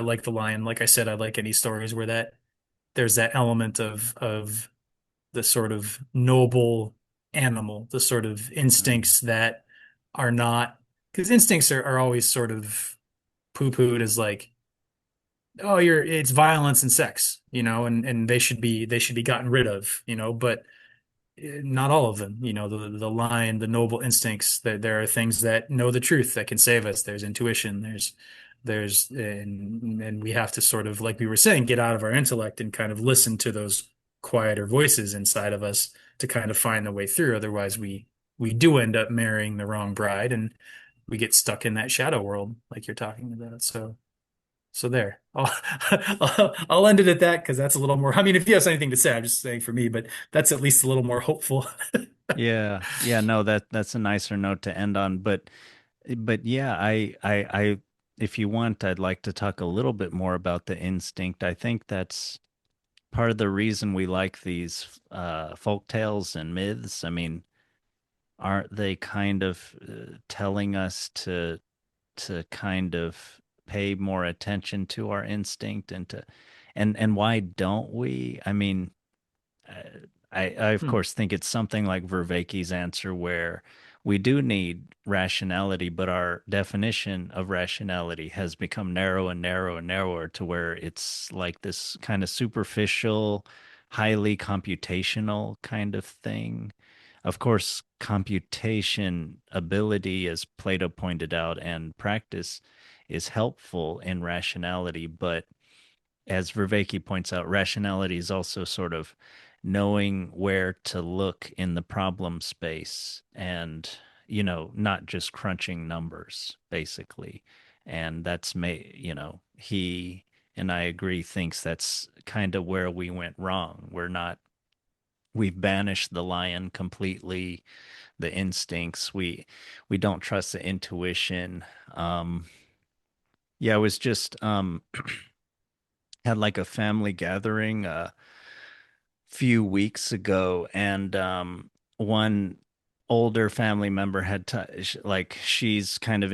like the lion. Like I said, I like any stories where there's that element of the sort of noble animal, the sort of Mm. instincts that are not, because instincts are always sort of poo-pooed as like, oh, it's violence and sex, and they should be gotten rid of, but not all of them. The lion, the noble instincts, there are things that know the truth that can save us. There's intuition, and we have to sort of, like we were saying, get out of our intellect and kind of listen to those quieter voices inside of us to kind of find the way through. Otherwise, we do end up marrying the wrong bride and we get stuck in that shadow world like you're talking about. So there. I'll end it at that because that's a little more. I mean, if you have anything to say, I'm just saying for me, but that's at least a little more hopeful. Yeah, yeah, no, that's a nicer note to end on. But yeah, if you want, I'd like to talk a little bit more about the instinct. I think that's part of the reason we like these folk tales and myths. I mean, aren't they kind of telling us to kind of pay more attention to our instinct and to and why don't we? I mean, uh, I of Hmm. course think it's something like Vervaeke's answer where we do need rationality, but our definition of rationality has become narrow and narrow and narrower to where it's like this kind of superficial, highly computational kind of thing. Of course, computation ability, as Plato pointed out, and practice is helpful in rationality, but as Vervaeke points out, rationality is also sort of knowing where to look in the problem space and, not just crunching numbers, basically. And he and I agree, thinks that's kind of where we went wrong. We've banished the lion completely, the instincts. We don't trust the intuition. Yeah, it was just had like a family gathering a few weeks ago, and one older family member had like she's kind of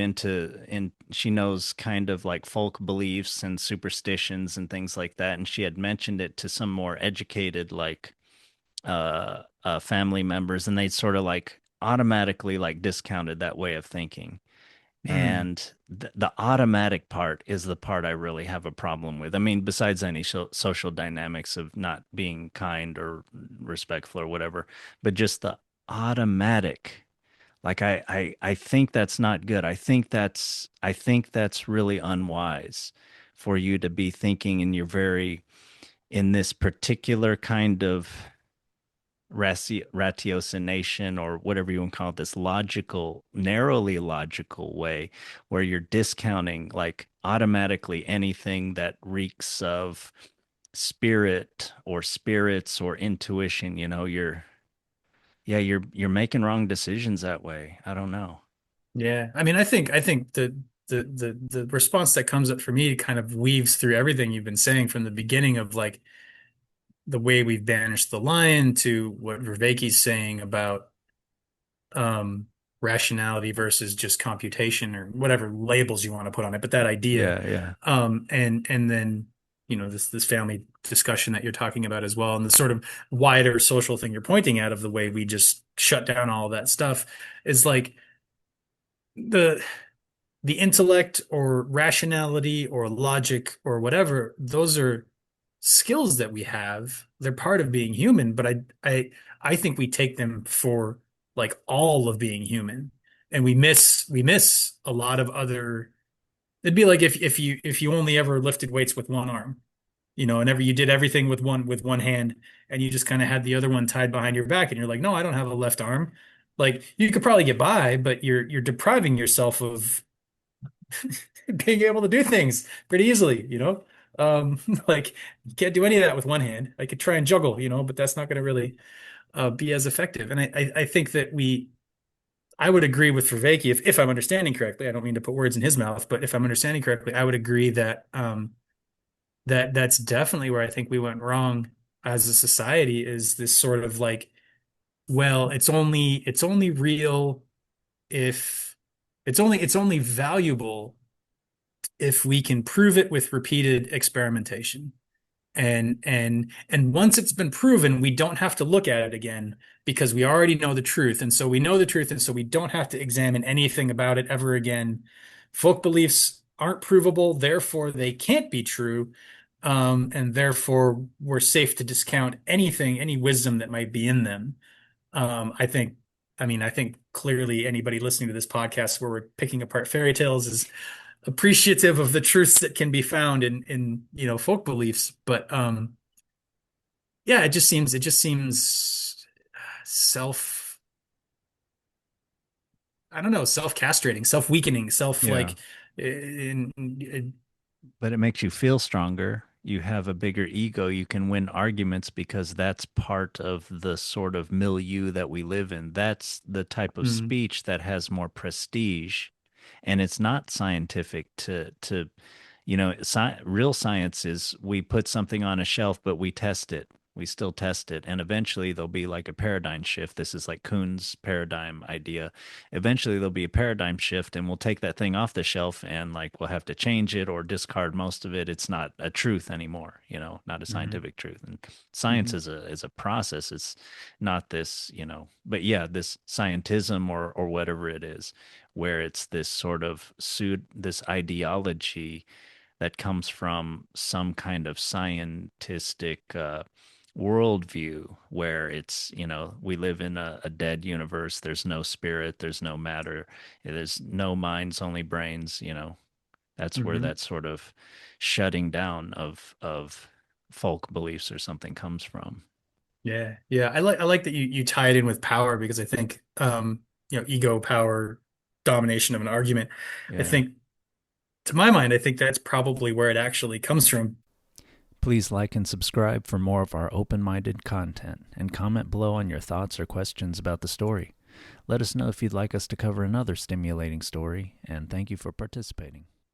she knows kind of like folk beliefs and superstitions and things like that, and she had mentioned it to some more educated like family members, and they sort of like automatically like discounted that way of thinking. Hmm. And the automatic part is the part I really have a problem with. I mean, besides any social dynamics of not being kind or respectful or whatever, but just the automatic. Like I think that's not good. I think that's really unwise for you to be thinking in this particular kind of ratiocination or whatever you want to call it, this logical, narrowly logical way where you're discounting like automatically anything that reeks of spirit or spirits or intuition. You're making wrong decisions that way. I don't know. Yeah. I mean, I think the response that comes up for me kind of weaves through everything you've been saying from the beginning of like the way we've banished the lion to what Vervaeke's saying about um rationality versus just computation or whatever labels you want to put on it, but that idea. Yeah, yeah. And then this family discussion that you're talking about as well, and the sort of wider social thing you're pointing at of the way we just shut down all of that stuff is like the the intellect or rationality or logic or whatever, those are skills that we have. They're part of being human, but I think we take them for like all of being human. And we miss a lot of other. It'd be like if you only ever lifted weights with one arm, and you did everything with one hand and you just kind of had the other one tied behind your back and you're like, no, I don't have a left arm. Like you could probably get by, but you're depriving yourself of being able to do things pretty easily, like you can't do any of that with one hand. I could try and juggle, but that's not going to really be as effective. And I think that I would agree with Vervaeke if I'm understanding correctly. I don't mean to put words in his mouth, but if I'm understanding correctly, I would agree that that's definitely where I think we went wrong as a society is this sort of like, well, it's only real if it's only valuable if we can prove it with repeated experimentation. And once it's been proven, we don't have to look at it again because we already know the truth. And so we know the truth, and so we don't have to examine anything about it ever again. Folk beliefs aren't provable, therefore they can't be true. And therefore we're safe to discount anything, any wisdom that might be in them. I think, I think clearly anybody listening to this podcast where we're picking apart fairy tales is appreciative of the truths that can be found in folk beliefs. But yeah, it just seems self I don't know, self-castrating, self-weakening, self Yeah. like in, But it makes you feel stronger. You have a bigger ego. You can win arguments because that's part of the sort of milieu that we live in. That's the type of mm, speech that has more prestige. And it's not scientific to real science is we put something on a shelf, but we test it. We still test it. And eventually there'll be like a paradigm shift. This is like Kuhn's paradigm idea. Eventually there'll be a paradigm shift and we'll take that thing off the shelf and like we'll have to change it or discard most of it. It's not a truth anymore, not a mhm, scientific truth. And science mhm. is a process. It's not this, but yeah, this scientism or whatever it is, where it's this sort of this ideology that comes from some kind of scientistic worldview where it's, we live in a dead universe. There's no spirit, there's no matter, there's no minds, only brains. That's where Mhm. that sort of shutting down of folk beliefs or something comes from. Yeah, yeah. I like that you tie it in with power because I think ego, power, domination of an argument. I Yeah. think to my mind, I think that's probably where it actually comes from. Please like and subscribe for more of our open minded content and comment below on your thoughts or questions about the story. Let us know if you'd like us to cover another stimulating story, and thank you for participating.